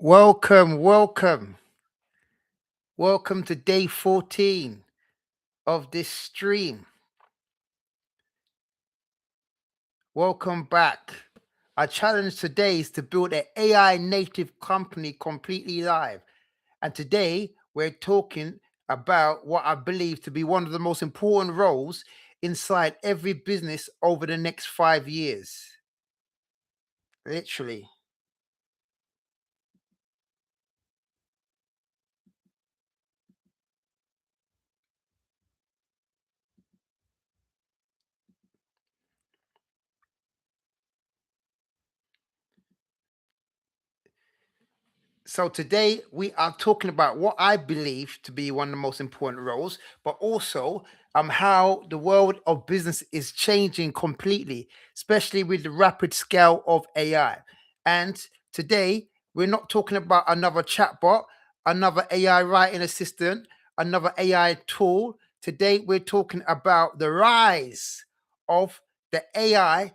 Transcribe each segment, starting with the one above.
Welcome, welcome, welcome to day 14 of this stream. Welcome back. Our challenge today is to build an AI native company completely live. And today we're talking about what I believe to be one of the most important roles inside every business over the next 5 years. Literally. So today we are talking about what I believe to be one of the most important roles, but also how the world of business is changing completely, especially with the rapid scale of AI. And today we're not talking about another chatbot, another AI writing assistant, another AI tool. Today we're talking about the rise of the AI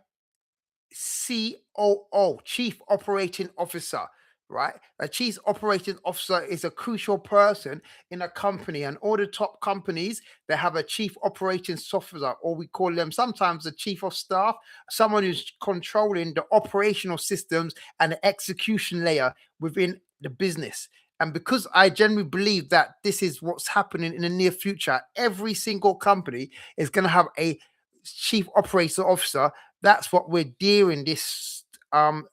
COO, Chief Operating Officer, right? A Chief Operating Officer is a crucial person in a company, and all the top companies they have a Chief Operating Officer, or we call them sometimes the Chief of Staff, someone who's controlling the operational systems and the execution layer within the business. And because I genuinely believe that this is what's happening in the near future, every single company is going to have a chief operating officer. That's what we're gearing this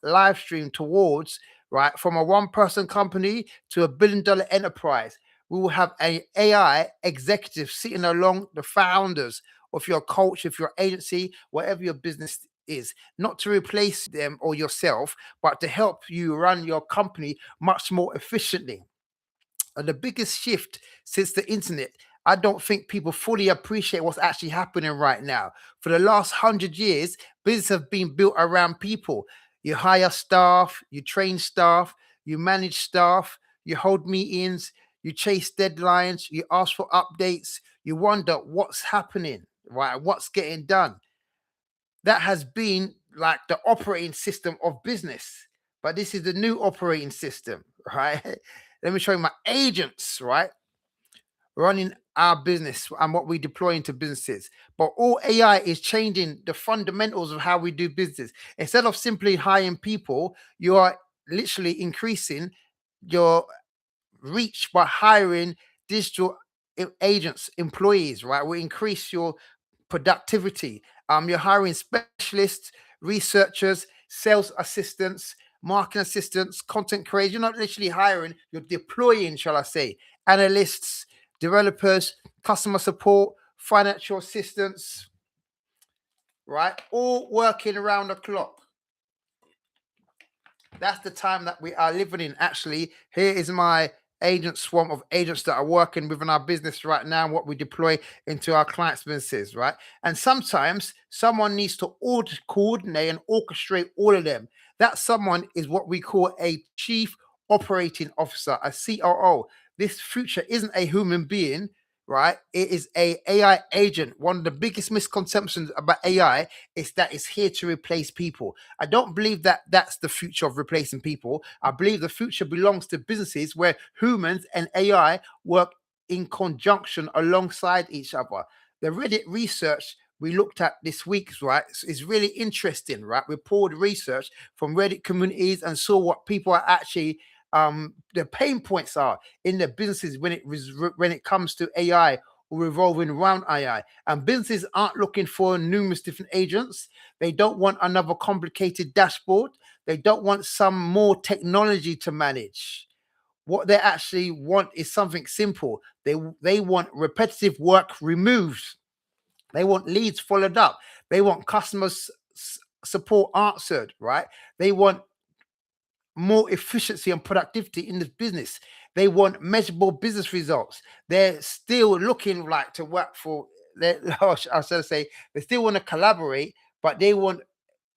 live stream towards, right? From a one-person company to a $1 billion enterprise. We will have a AI executive sitting along the founders of your coach, of your agency, whatever your business is, not to replace them or yourself, but to help you run your company much more efficiently. And the biggest shift since the internet, I don't think people fully appreciate what's actually happening right now. For the last 100 years, business have been built around people. You hire staff, you train staff, you manage staff, you hold meetings, you chase deadlines, you ask for updates, you wonder what's happening, right? What's getting done. That has been like the operating system of business. But this is the new operating system, right? Let me show you my agents, right? Running our business and what we deploy into businesses. But all AI is changing the fundamentals of how we do business. Instead of simply hiring people, you are literally increasing your reach by hiring digital agents, employees, right? Will increase your productivity. You're hiring specialists, researchers, sales assistants, marketing assistants, content creators. You're not literally hiring, you're deploying, shall I say, analysts, developers, customer support, financial assistants, right? All working around the clock. That's the time that we are living in. Actually, here is my agent swarm of agents that are working within our business right now, what we deploy into our clients' businesses, right? And sometimes someone needs to coordinate and orchestrate all of them. That someone is what we call a chief operating officer, a COO. This future isn't a human being, right? It is a AI agent. One of the biggest misconceptions about AI is that it's here to replace people. I don't believe that that's the future of replacing people. I believe the future belongs to businesses where humans and AI work in conjunction alongside each other. The Reddit research we looked at this week, right, is really interesting, right? We pulled research from Reddit communities and saw what people are actually the pain points are in the businesses when it comes to AI or revolving around AI. And businesses aren't looking for numerous different agents. They don't want another complicated dashboard. They don't want some more technology to manage. What they actually want is something simple. They want repetitive work removed. They want leads followed up. They want customers support answered, right? They want more efficiency and productivity in this business. They want measurable business results. They're still looking like to work for. I should say they still want to collaborate, but they want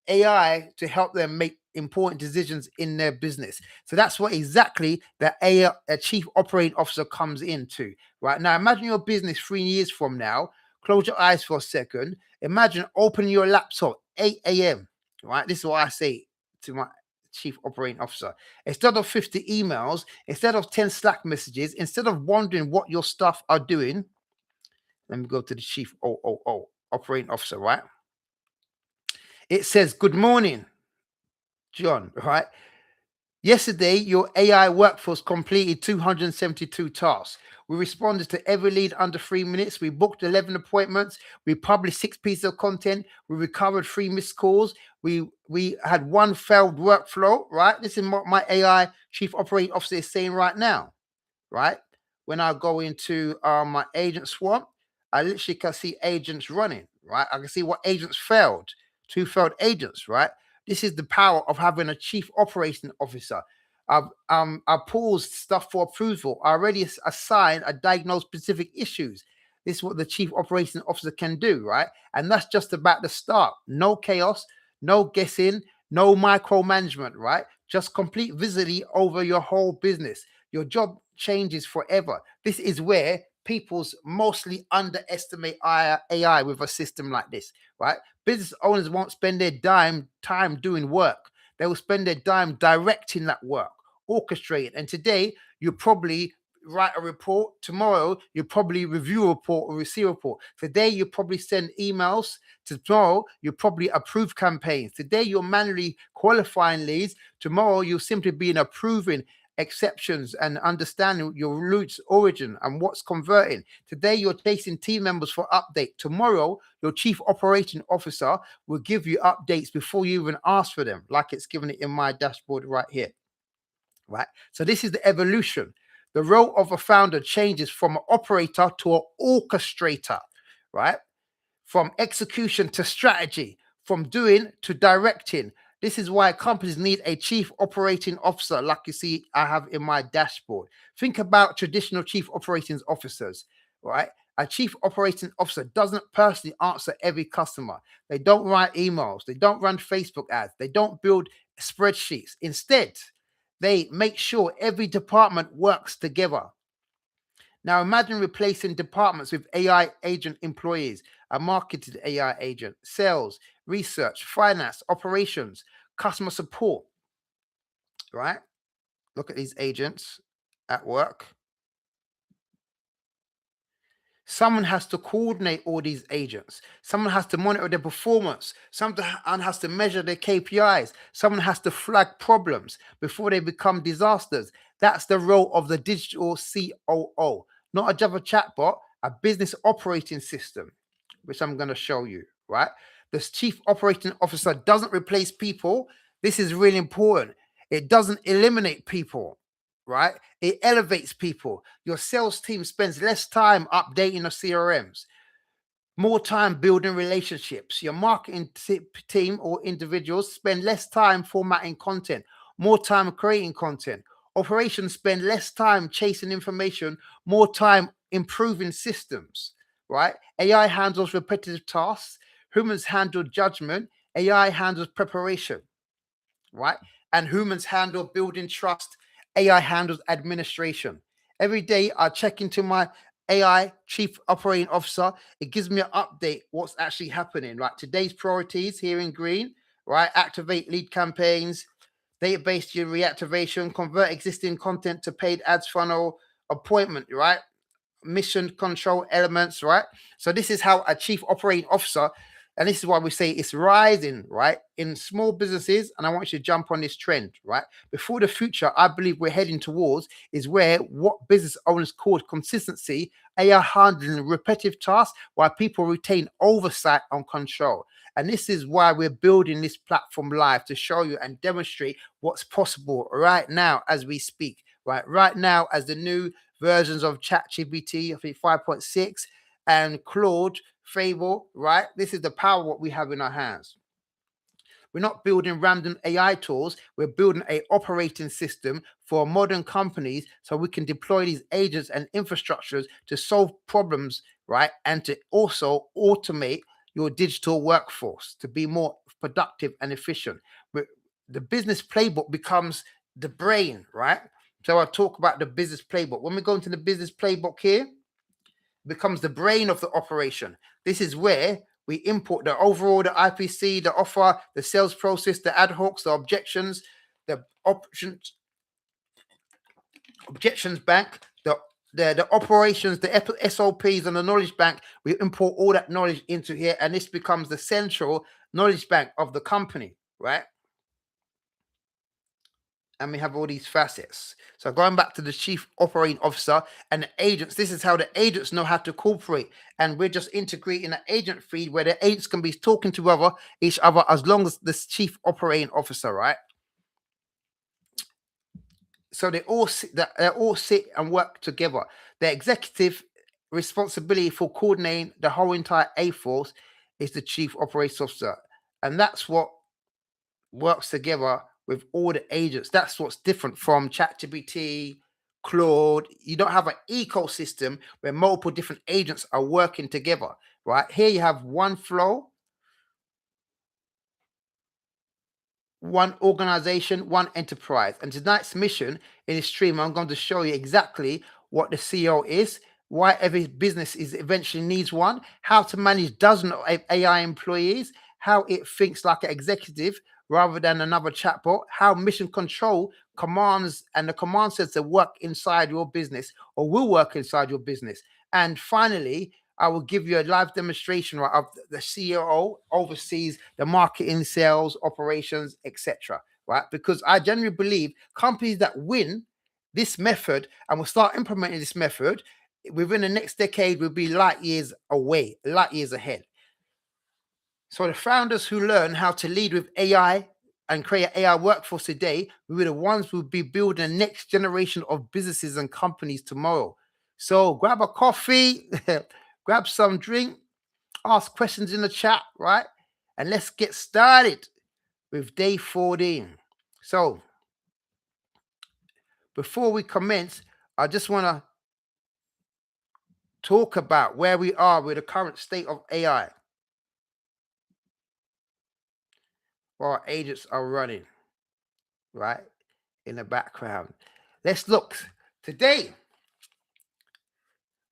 AI to help them make important decisions in their business. So that's what exactly the AI, a chief operating officer, comes into. Right now, imagine your business 3 years from now. Close your eyes for a second. Imagine opening your laptop 8 a.m. Right, this is what I say to chief operating officer. Instead of 50 emails, instead of 10 Slack messages, instead of wondering what your staff are doing, let me go to the chief OOO, operating officer, right? It says, good morning, John, right? Yesterday, your AI workforce completed 272 tasks. We responded to every lead under 3 minutes. We booked 11 appointments. We published 6 pieces of content. We recovered 3 missed calls. We had 1 failed workflow, right? This is what my AI chief operating officer is saying right now, right? When I go into my agent swamp, I literally can see agents running, right? I can see what agents failed, 2 failed agents, right? This is the power of having a chief operating officer. I paused stuff for approval. I already assigned, I diagnosed specific issues. This is what the chief operating officer can do, right? And that's just about the start. No chaos, no guessing, no micromanagement, right? Just complete visibility over your whole business. Your job changes forever. This is where people's mostly underestimate AI with a system like this, right? Business owners won't spend their time doing work. They will spend their time directing that work, orchestrating. And today, you probably write a report. Tomorrow, you probably review a report or receive a report. Today, you probably send emails. Tomorrow, you probably approve campaigns. Today, you're manually qualifying leads. Tomorrow, you'll simply be in approving exceptions and understanding your roots origin and what's converting. Today you're chasing team members for update. Tomorrow your chief operating officer will give you updates before you even ask for them, like it's given it in my dashboard right here, right? So this is the evolution. The role of a founder changes from an operator to an orchestrator, right? From execution to strategy, from doing to directing. This is why companies need a chief operating officer, like you see I have in my dashboard. Think about traditional chief operating officers, right? A chief operating officer doesn't personally answer every customer. They don't write emails. They don't run Facebook ads. They don't build spreadsheets. Instead, they make sure every department works together. Now imagine replacing departments with AI agent employees, a marketed AI agent, sales, research, finance, operations, customer support, right? Look at these agents at work. Someone has to coordinate all these agents. Someone has to monitor their performance. Someone has to measure their KPIs. Someone has to flag problems before they become disasters. That's the role of the digital COO, not a Java chatbot, a business operating system, which I'm going to show you, right? The chief operating officer doesn't replace people. This is really important. It doesn't eliminate people, right? It elevates people. Your sales team spends less time updating the CRMs, more time building relationships. Your marketing team or individuals spend less time formatting content, more time creating content. Operations spend less time chasing information, more time improving systems, right? AI handles repetitive tasks. Humans handle judgment. AI handles preparation, right? And humans handle building trust. AI handles administration. Every day I check into my AI chief operating officer. It gives me an update what's actually happening. Like today's priorities here in green, right? Activate lead campaigns, database reactivation, convert existing content to paid ads funnel, appointment, right? Mission control elements, right? So this is how a chief operating officer, and this is why we say it's rising, right? In small businesses, and I want you to jump on this trend, right? Before the future, I believe we're heading towards is where what business owners call consistency, AI handling repetitive tasks while people retain oversight and control. And this is why we're building this platform live to show you and demonstrate what's possible right now as we speak, right? Right now, as the new versions of ChatGPT, I think 5.6, and Claude, Fable, right? This is the power what we have in our hands. We're not building random AI tools. We're building a operating system for modern companies so we can deploy these agents and infrastructures to solve problems, right? And to also automate your digital workforce to be more productive and efficient. The business playbook becomes the brain, right? So I'll talk about the business playbook. When we go into the business playbook here, it becomes the brain of the operation. This is where we import the overall, the IPC, the offer, the sales process, the ad hocs, the objections, the options objections bank, the operations, the SOPs, and the knowledge bank. We import all that knowledge into here, and this becomes the central knowledge bank of the company, right? And we have all these facets. So going back to the chief operating officer and the agents, this is how the agents know how to cooperate. And we're just integrating an agent feed where the agents can be talking to each other as long as this chief operating officer, right? So they all sit and work together. The executive responsibility for coordinating the whole entire A force is the chief operations officer, and that's what works together with all the agents. That's what's different from ChatGPT, Claude. You don't have an ecosystem where multiple different agents are working together, right? Here you have one flow, one organization, one enterprise. And tonight's mission in this stream, I'm going to show you exactly what the CEO is, why every business is eventually needs one, how to manage dozens of AI employees, how it thinks like an executive rather than another chatbot, how mission control commands and the command center work inside your business or will work inside your business. And finally, I will give you a live demonstration, right, of the COO oversees the marketing, sales, operations, etc. Right? Because I genuinely believe companies that win this method and will start implementing this method within the next decade will be light years away, light years ahead. So the founders who learn how to lead with AI and create an AI workforce today will be the ones who will be building the next generation of businesses and companies tomorrow. So grab a coffee, grab some drink, ask questions in the chat, right? And let's get started with day 14. So before we commence, I just want to talk about where we are with the current state of AI while our agents are running, right, in the background. Let's look. Today,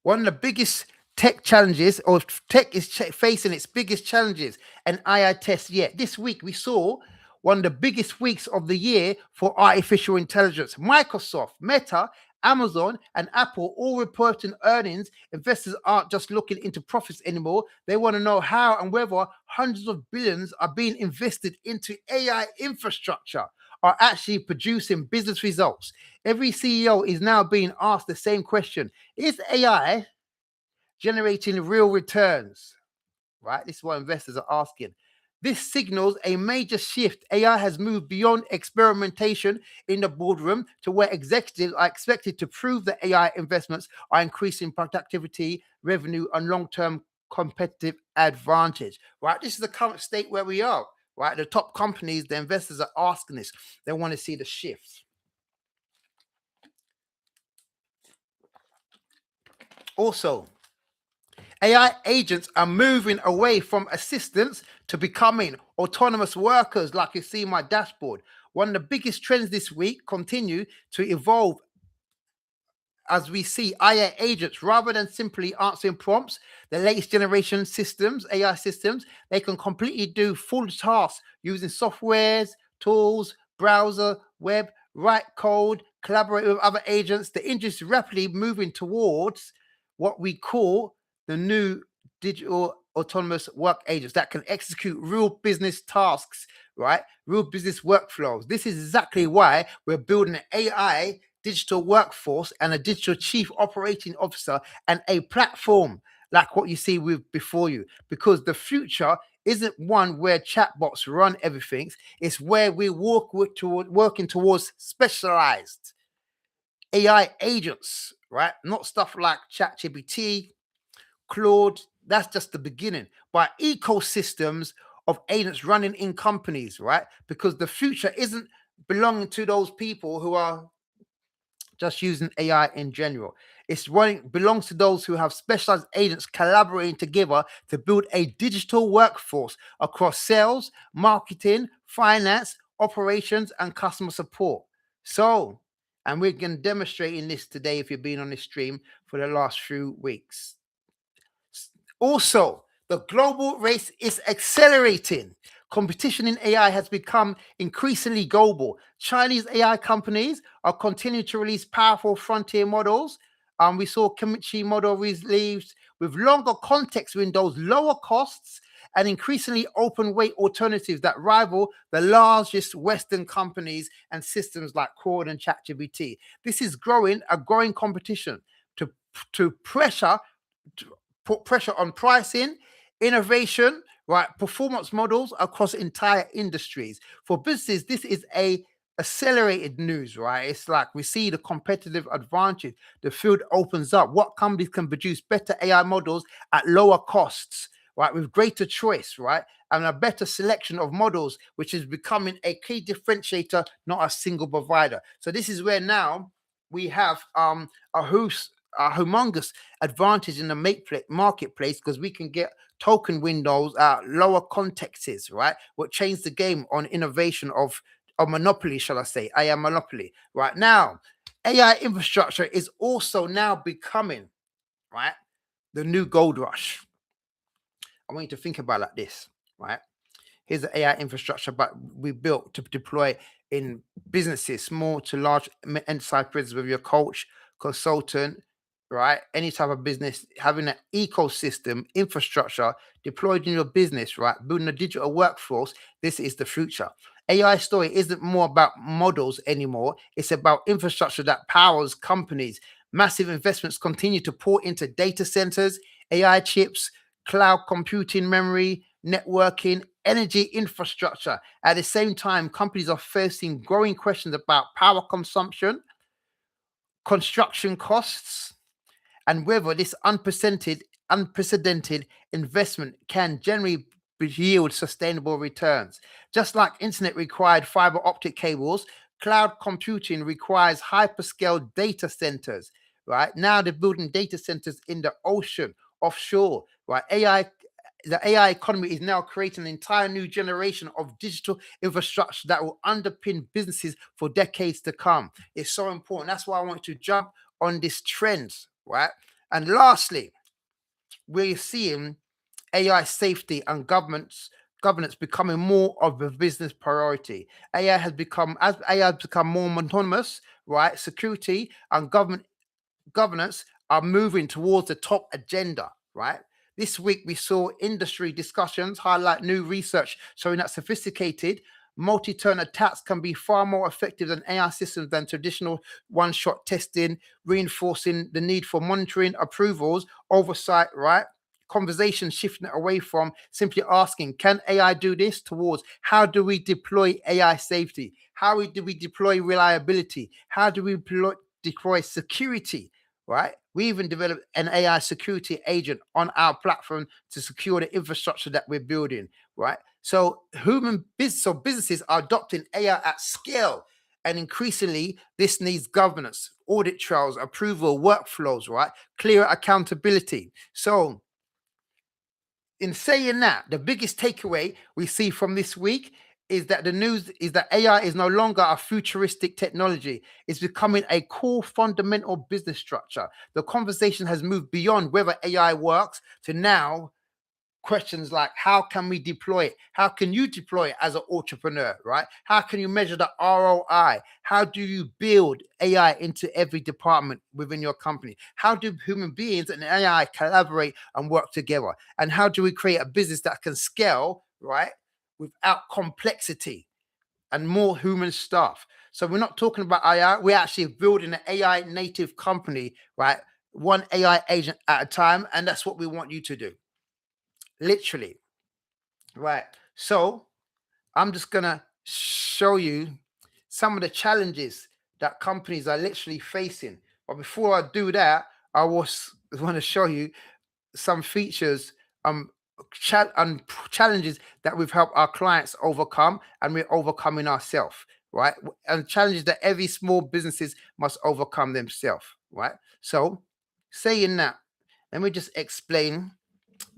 one of the biggest tech challenges, or tech is facing its biggest challenges and AI tests yet. This week, we saw one of the biggest weeks of the year for artificial intelligence. Microsoft, Meta, Amazon, and Apple all reporting earnings. Investors aren't just looking into profits anymore. They want to know how and whether hundreds of billions are being invested into AI infrastructure are actually producing business results. Every CEO is now being asked the same question. Is AI generating real returns? Right? This is what investors are asking. This signals a major shift. AI has moved beyond experimentation in the boardroom to where executives are expected to prove that AI investments are increasing productivity, revenue, and long-term competitive advantage. Right? This is the current state where we are. Right? The top companies, the investors are asking this. They want to see the shifts. Also, AI agents are moving away from assistants to becoming autonomous workers, like you see in my dashboard. One of the biggest trends this week continue to evolve as we see AI agents, rather than simply answering prompts, the latest generation systems, AI systems, they can completely do full tasks using softwares, tools, browser, web, write code, collaborate with other agents. The industry is rapidly moving towards what we call the new digital autonomous work agents that can execute real business tasks, right? Real business workflows. This is exactly why we're building an AI digital workforce and a digital chief operating officer and a platform like what you see with before you, because the future isn't one where chatbots run everything. It's where we working towards specialized AI agents, right? Not stuff like ChatGPT, Claude. That's just the beginning. But ecosystems of agents running in companies, right? Because the future isn't belonging to those people who are just using AI in general. It's running belongs to those who have specialized agents collaborating together to build a digital workforce across sales, marketing, finance, operations, and customer support. So, and we're going to demonstrate in this today if you've been on this stream for the last few weeks. Also, the global race is accelerating. Competition in AI has become increasingly global. Chinese AI companies are continuing to release powerful frontier models. We saw Kimichi model released with longer context windows, lower costs, and increasingly open weight alternatives that rival the largest Western companies and systems like Claude and ChatGPT. This is a growing competition to, to pressure to put pressure on pricing, innovation, right? Performance models across entire industries. For businesses, this is a accelerated news, right? It's like we see the competitive advantage. The field opens up. What companies can produce better AI models at lower costs, right? With greater choice, right? And a better selection of models, which is becoming a key differentiator, not a single provider. So this is where now we have a who's a humongous advantage in the marketplace because we can get token windows at lower contexts, right? What changed the game on innovation of monopoly, shall I say? I am monopoly. Right now, AI infrastructure is also now becoming right the new gold rush. I want you to think about it like this, right? Here's the AI infrastructure, but we built to deploy in businesses, small to large enterprise business with your coach, consultant, right? Any type of business, having an ecosystem infrastructure deployed in your business, right? Building a digital workforce. This is the future. AI story isn't more about models anymore. It's about infrastructure that powers companies. Massive investments continue to pour into data centers, AI chips, cloud computing memory, networking, energy infrastructure. At the same time, companies are facing growing questions about power consumption, construction costs, and whether this unprecedented investment can generally yield sustainable returns. Just like internet required fiber optic cables, cloud computing requires hyperscale data centers. Right now, they're building data centers in the ocean, offshore. Right, the AI economy is now creating an entire new generation of digital infrastructure that will underpin businesses for decades to come. It's so important. That's why I want to jump on this trend, right? And lastly, we're seeing AI safety and governance becoming more of a business priority. As AI has become more autonomous, right? Security and governance are moving towards the top agenda, right? This week, we saw industry discussions highlight new research showing that sophisticated multi-turn attacks can be far more effective than AI systems than traditional one-shot testing, reinforcing the need for monitoring, approvals, oversight, right? Conversation shifting away from simply asking, can AI do this, towards how do we deploy AI safety? How do we deploy reliability? How do we deploy security? Right? We even developed an AI security agent on our platform to secure the infrastructure that we're building. Right? So businesses are adopting AI at scale, and increasingly this needs governance, audit trails, approval, workflows, right? Clear accountability. So in saying that, the biggest takeaway we see from this week is that the news is that AI is no longer a futuristic technology. It's becoming a core fundamental business structure. The conversation has moved beyond whether AI works to now questions like how can we deploy it? How can you deploy it as an entrepreneur, right? How can you measure the ROI? How do you build AI into every department within your company? How do human beings and AI collaborate and work together? And how do we create a business that can scale, right, without complexity and more human stuff? So we're not talking about AI, we're actually building an AI native company, right? One AI agent at a time. And that's what we want you to do. Literally. Right. So I'm just going to show you some of the challenges that companies are literally facing. But before I do that, I want to show you some features and challenges that we've helped our clients overcome and we're overcoming ourselves, right? And challenges that every small businesses must overcome themselves, right? So saying that, let me just explain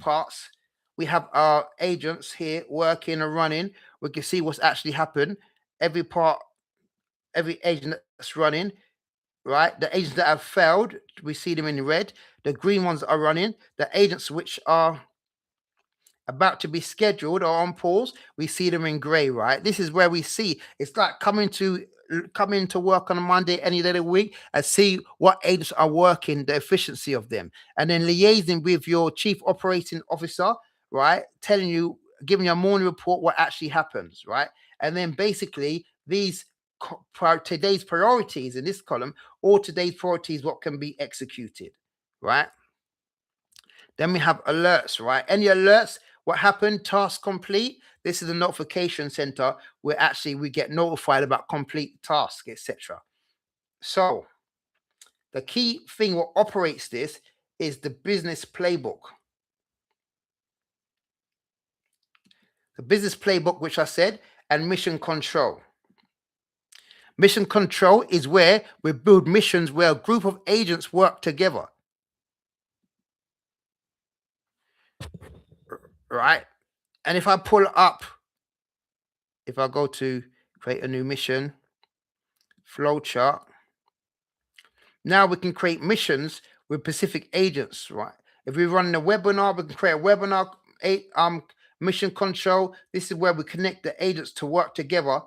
parts. We have our agents here working and running. We can see what's actually happened. Every part, every agent that's running, right? The agents that have failed, we see them in red. The green ones are running. The agents which are about to be scheduled or on pause, we see them in gray, right? This is where we see it's like coming to work on a Monday any day of the week and see what agents are working, the efficiency of them, and then liaising with your chief operating officer, right? Telling you, giving you a morning report what actually happens, right? And then basically these today's priorities in this column, or today's priorities, what can be executed, right? Then we have alerts, right? Any alerts, what happened, task complete. This is a notification center where actually we get notified about complete task, etc. So the key thing what operates this is the business playbook. The business playbook, which I said, and mission control. Mission control is where we build missions where a group of agents work together. Right? And if I pull up, if I go to create a new mission, flowchart, now we can create missions with specific agents, right? If we run a webinar, we can create a webinar mission control. This is where we connect the agents to work together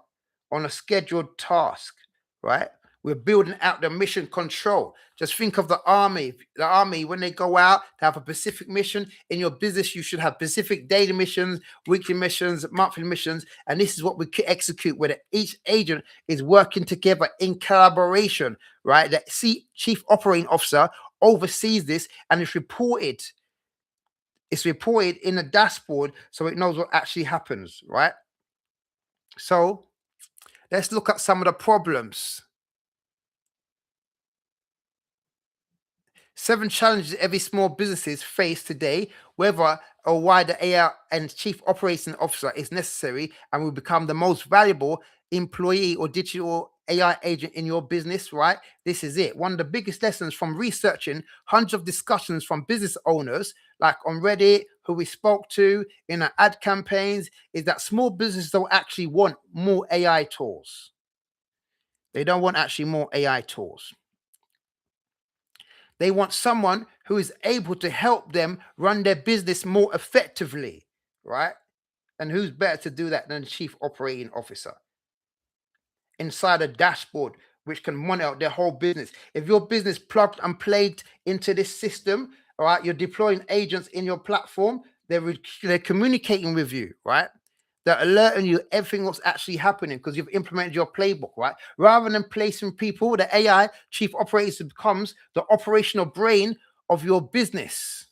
on a scheduled task, right? We're building out the mission control. Just think of the army. The army, when they go out to have a specific mission in your business, you should have specific daily missions, weekly missions, monthly missions. And this is what we execute, where each agent is working together in collaboration, right? The chief operating officer oversees this, and it's reported. It's reported in the dashboard so it knows what actually happens, right? So let's look at some of the problems. 7 challenges every small businesses face today, whether or why the AI and chief operating officer is necessary and will become the most valuable employee or digital AI agent in your business, right? This is it. One of the biggest lessons from researching hundreds of discussions from business owners, like on Reddit, who we spoke to in our ad campaigns, is that small businesses don't actually want more AI tools. They don't want actually more AI tools. They want someone who is able to help them run their business more effectively, right? And who's better to do that than the chief operating officer? Inside a dashboard, which can monitor their whole business. If your business plugged and played into this system, all right, you're deploying agents in your platform, they're communicating with you, right? They're alerting you everything what's actually happening because you've implemented your playbook, right? Rather than placing people, the AI chief operator becomes the operational brain of your business.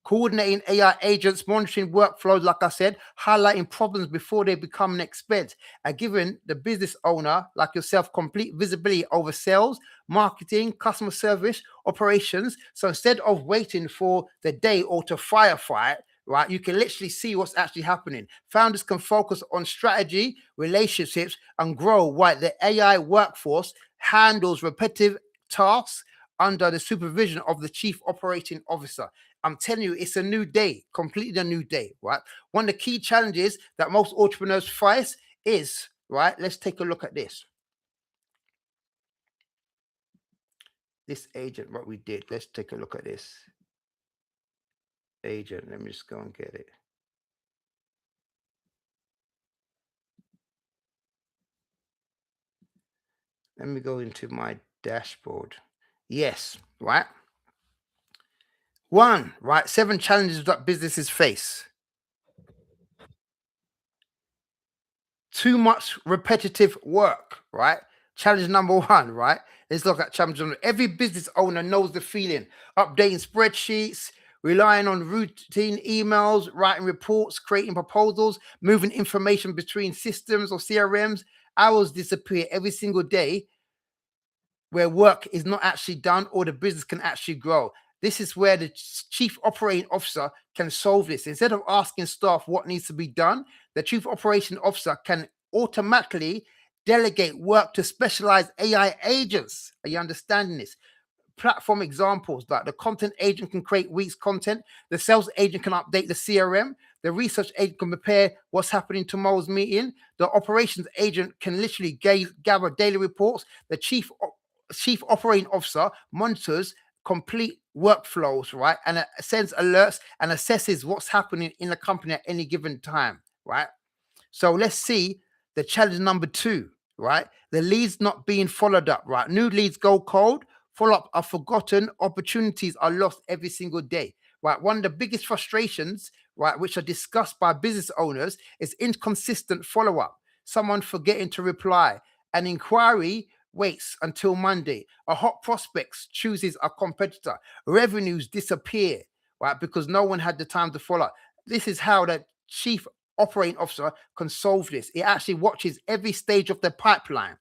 Coordinating AI agents, monitoring workflows, like I said, highlighting problems before they become an expense, and giving the business owner, like yourself, complete visibility over sales, marketing, customer service, operations. So instead of waiting for the day or to firefight, right, you can literally see what's actually happening. Founders can focus on strategy, relationships, and grow while the AI workforce handles repetitive tasks under the supervision of the chief operating officer. I'm telling you, it's a new day, completely a new day, right? One of the key challenges that most entrepreneurs face is, right? Let's take a look at this. This agent, what we did. Let's take a look at this agent. Let me just go and get it. Let me go into my dashboard. Yes, right? One, right? 7 challenges that businesses face. Too much repetitive work, right? Challenge number 1, right? Let's look at challenge number. Every business owner knows the feeling. Updating spreadsheets, relying on routine emails, writing reports, creating proposals, moving information between systems or CRMs. Hours disappear every single day where work is not actually done or the business can actually grow. This is where the chief operating officer can solve this. Instead of asking staff what needs to be done, the chief operating officer can automatically delegate work to specialized AI agents. Are you understanding this? Platform examples like the content agent can create week's content, the sales agent can update the CRM, the research agent can prepare what's happening tomorrow's meeting, the operations agent can literally gather daily reports, the chief operating officer monitors complete workflows, right? And it sends alerts and assesses what's happening in the company at any given time, right? So let's see the challenge number two, right? The leads not being followed up, right? New leads go cold, follow up are forgotten, opportunities are lost every single day, right? One of the biggest frustrations, right, which are discussed by business owners is inconsistent follow up, someone forgetting to reply, an inquiry waits until Monday, a hot prospect chooses a competitor, revenues disappear, right, because no one had the time to follow up. This is how the chief operating officer can solve this. It actually watches every stage of the pipeline,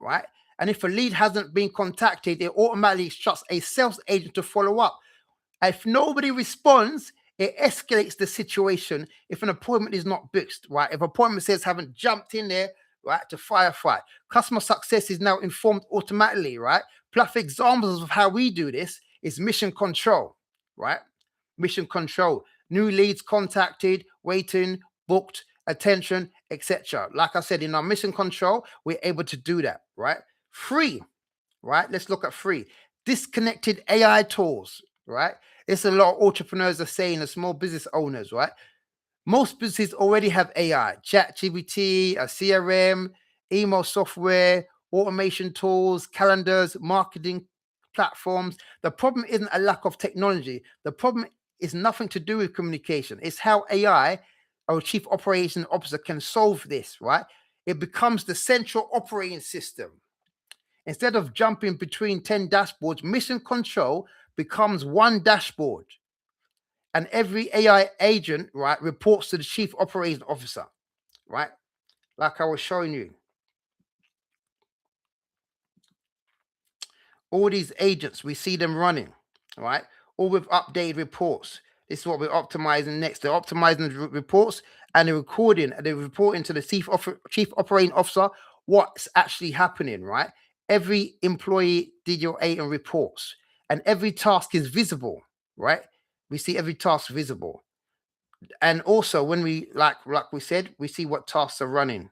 right? And if a lead hasn't been contacted, it automatically instructs a sales agent to follow up. If nobody responds, it escalates the situation if an appointment is not booked, right? If appointment says haven't jumped in there, right, to firefight. Customer success is now informed automatically, right? Plus examples of how we do this is mission control, right? Mission control. New leads contacted, waiting, booked, attention, etc. Like I said, in our mission control, we're able to do that, right? Free, right? Let's look at free. Disconnected AI tools, right? It's a lot of entrepreneurs are saying, the small business owners, right? Most businesses already have AI, chat GPT, a CRM, email software, automation tools, calendars, marketing platforms. The problem isn't a lack of technology. The problem is nothing to do with communication. It's how AI, our chief operations officer, can solve this, right? It becomes the central operating system. Instead of jumping between 10 dashboards, mission control becomes one dashboard. And every AI agent, right, reports to the chief operating officer, right? Like I was showing you. All these agents, we see them running, right? All with updated reports. This is what we're optimizing next. They're optimizing the reports and they're recording and they're reporting to the chief operating officer what's actually happening, right? Every employee did your agent reports and every task is visible, right? We see every task visible. And also when we like we said, we see what tasks are running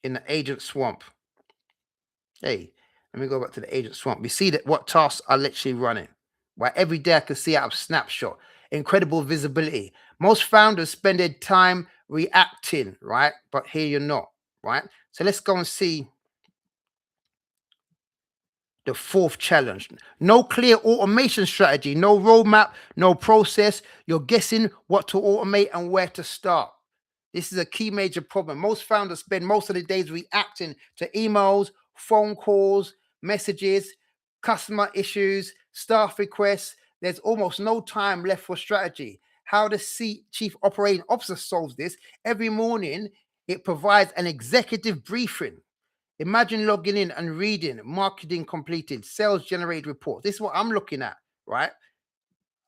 in the agent swamp. Hey, let me go back to the agent swamp. We see that what tasks are literally running. Right, every day I can see out of snapshot. Incredible visibility. Most founders spend their time reacting, right? But here you're not, right? So let's go and see the fourth challenge. No clear automation strategy, no roadmap, no process. You're guessing what to automate and where to start. This is a key major problem. Most founders spend most of the days reacting to emails, phone calls, messages, customer issues, staff requests. There's almost no time left for strategy. How the chief operating officer solves this? Every morning, it provides an executive briefing. Imagine logging in and reading marketing completed, sales generated report. This is what I'm looking at, right?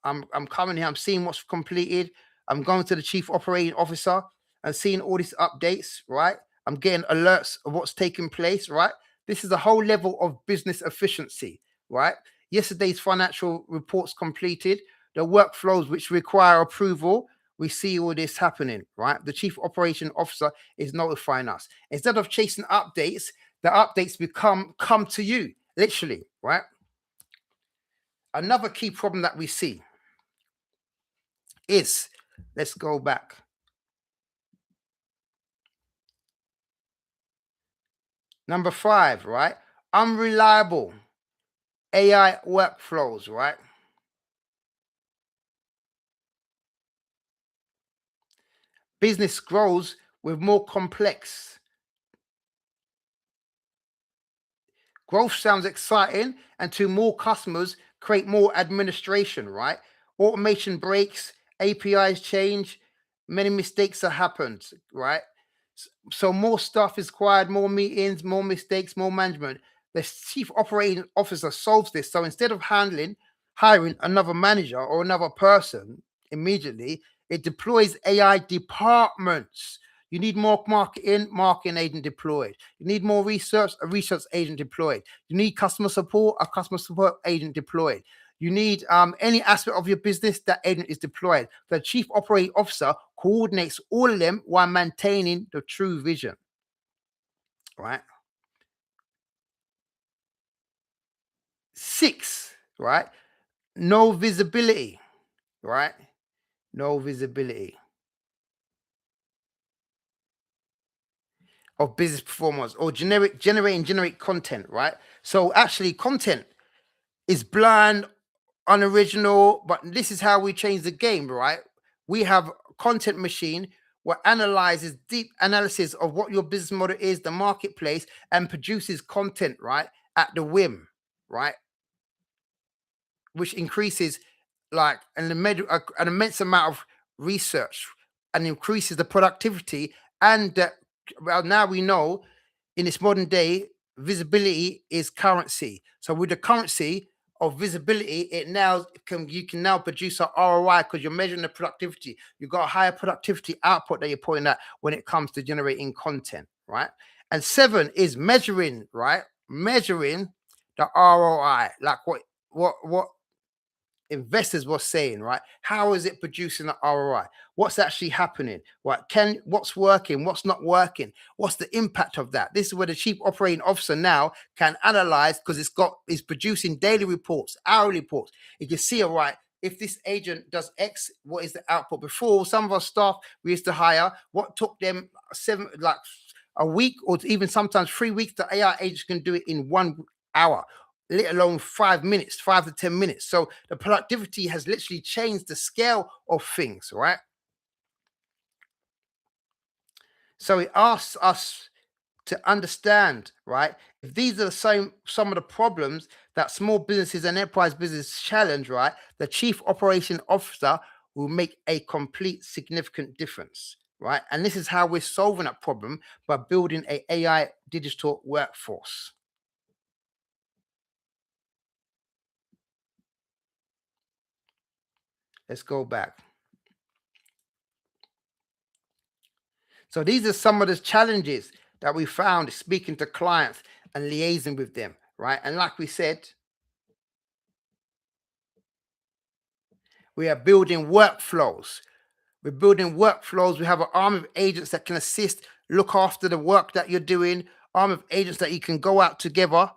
I'm coming here, I'm seeing what's completed. I'm going to the chief operating officer and seeing all these updates, right? I'm getting alerts of what's taking place, right? This is a whole level of business efficiency, right? Yesterday's financial reports completed, the workflows which require approval, we see all this happening, right? The chief operation officer is notifying us. Instead of chasing updates, the updates come to you, literally, right? Another key problem that we see is, let's go back. Number 5, right? Unreliable AI workflows, right? Business grows with more complex. Growth sounds exciting, and to more customers, create more administration, right? Automation breaks, APIs change, many mistakes have happened, right? So more stuff is required, more meetings, more mistakes, more management. The chief operating officer solves this. So instead of hiring another manager or another person immediately, it deploys AI departments. You need more marketing agent deployed. You need more research, a research agent deployed. You need customer support, a customer support agent deployed. You need any aspect of your business, that agent is deployed. The chief operating officer coordinates all of them while maintaining the true vision, right? 6, right? No visibility, right? No visibility of business performance or generating content, right? So actually, content is bland, unoriginal, but this is how we change the game, right? We have content machine what analyzes deep analysis of what your business model is, the marketplace, and produces content, right, at the whim, right, which increases like an immense amount of research and increases the productivity and well, now we know in this modern day visibility is currency. So with the currency of visibility, it now can you can now produce a ROI because you're measuring the productivity. You've got a higher productivity output that you're putting at when it comes to generating content, right? And 7 is measuring, right? Measuring the ROI, like what investors were saying, right? How is it producing the ROI? What's actually happening? What can what's working? What's not working? What's the impact of that? This is where the chief operating officer now can analyze because it's producing daily reports, hourly reports. You can see, all right, if this agent does X, what is the output? Before some of our staff we used to hire, what took them a week or even sometimes 3 weeks, the AI agents can do it in 1 hour, let alone 5 minutes, 5 to 10 minutes. So the productivity has literally changed the scale of things, right? So it asks us to understand, right? If these are some of the problems that small businesses and enterprise business challenge, right? The chief operation officer will make a complete significant difference, right? And this is how we're solving that problem by building a AI digital workforce. Let's go back. So these are some of the challenges that we found speaking to clients and liaising with them, right? And like we said, we are building workflows. We're building workflows. We have an arm of agents that can assist, look after the work that you're doing, arm of agents that you can go out together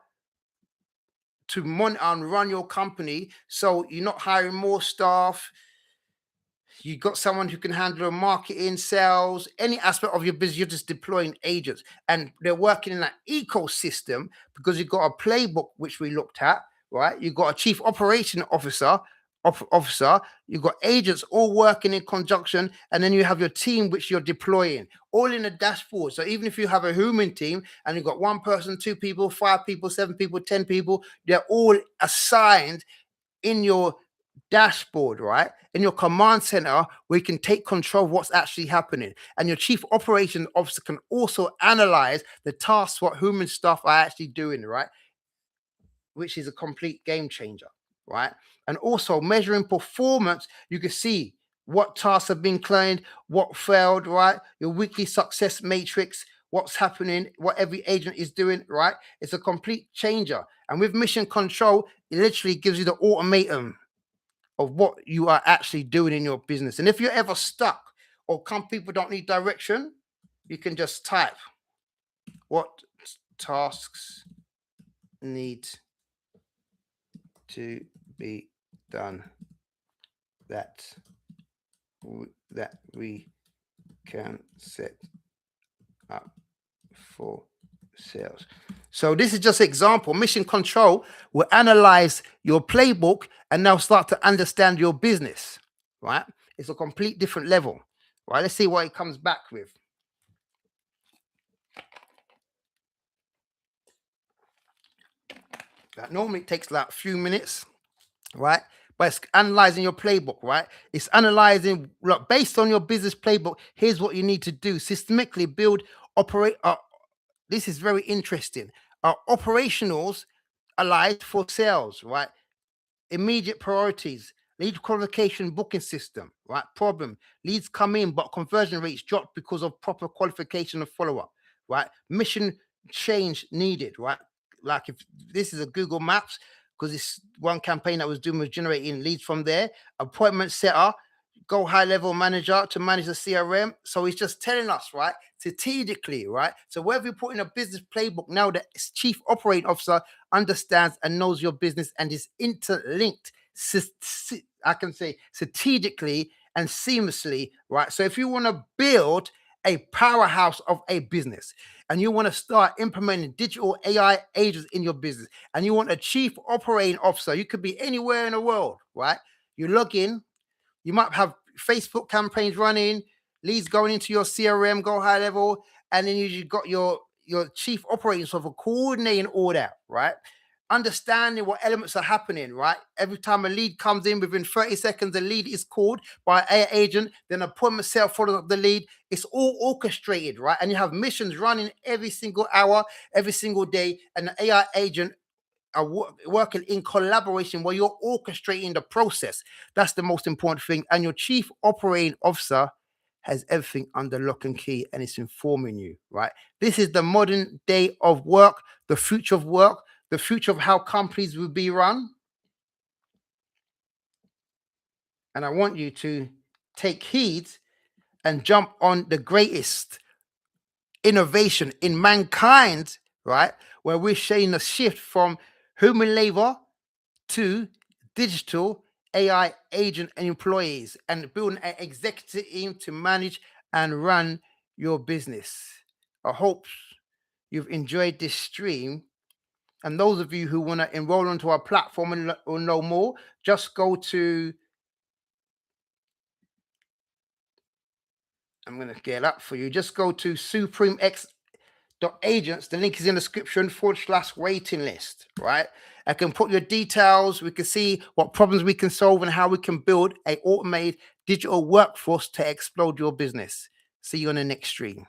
to monitor and run your company. So you're not hiring more staff, you got someone who can handle marketing, sales, any aspect of your business. You're just deploying agents, and they're working in that ecosystem because you've got a playbook which we looked at, right? You've got a chief operation officer. You've got agents all working in conjunction, and then you have your team which you're deploying all in a dashboard. So even if you have a human team and you've got 1 person, 2 people, 5 people, 7 people, 10 people, they're all assigned in your dashboard, right? In your command center, where you can take control of what's actually happening. And your chief operation officer can also analyze the tasks, what human staff are actually doing, right? Which is a complete game changer, right? And also measuring performance, you can see what tasks have been claimed, what failed, right? Your weekly success matrix, what's happening, what every agent is doing, right? It's a complete changer. And with mission control, it literally gives you the ultimatum of what you are actually doing in your business. And if you're ever stuck or some people don't need direction, you can just type what tasks need to be done that that we can set up for sales. So this is just example. Mission control will analyze your playbook and now start to understand your business, right? It's a complete different level, right? Let's see what it comes back with. That normally takes like a few minutes, right? But it's analyzing your playbook, right? It's analyzing, look, based on your business playbook. Here's what you need to do: systematically build, operate. This is very interesting. Operationals allied for sales, right? Immediate priorities, lead qualification booking system, right? Problem: leads come in, but conversion rates drop because of proper qualification and follow up, right? Mission change needed, right? Like if this is a Google Maps, because this one campaign that was doing was generating leads from there. Appointment setter, Go high level manager to manage the CRM. So he's just telling us, right, strategically, right? So whether you put in a business playbook now, the chief operating officer understands and knows your business and is interlinked, I can say strategically and seamlessly, right? So if you want to build a powerhouse of a business and you want to start implementing digital AI agents in your business and you want a chief operating officer, you could be anywhere in the world, right? You log in, you might have Facebook campaigns running, leads going into your CRM, go high level, and then you got your chief operating software coordinating all that, right? Understanding what elements are happening, right? Every time a lead comes in, within 30 seconds, the lead is called by an agent, then appointment set follows up the lead. It's all orchestrated, right? And you have missions running every single hour, every single day, and the AI agent are working in collaboration where you're orchestrating the process. That's the most important thing. And your chief operating officer has everything under lock and key and it's informing you, right? This is the modern day of work, the future of how companies will be run. And I want you to take heed and jump on the greatest innovation in mankind, right? Where we're seeing a shift from human labor to digital AI agent and employees and building an executive team to manage and run your business. I hope you've enjoyed this stream. And those of you who want to enroll onto our platform and know more, just go to, I'm going to get up for you. Just go to supremex.agents. The link is in the description /waiting list, right? I can put your details. We can see what problems we can solve and how we can build a automated digital workforce to explode your business. See you on the next stream.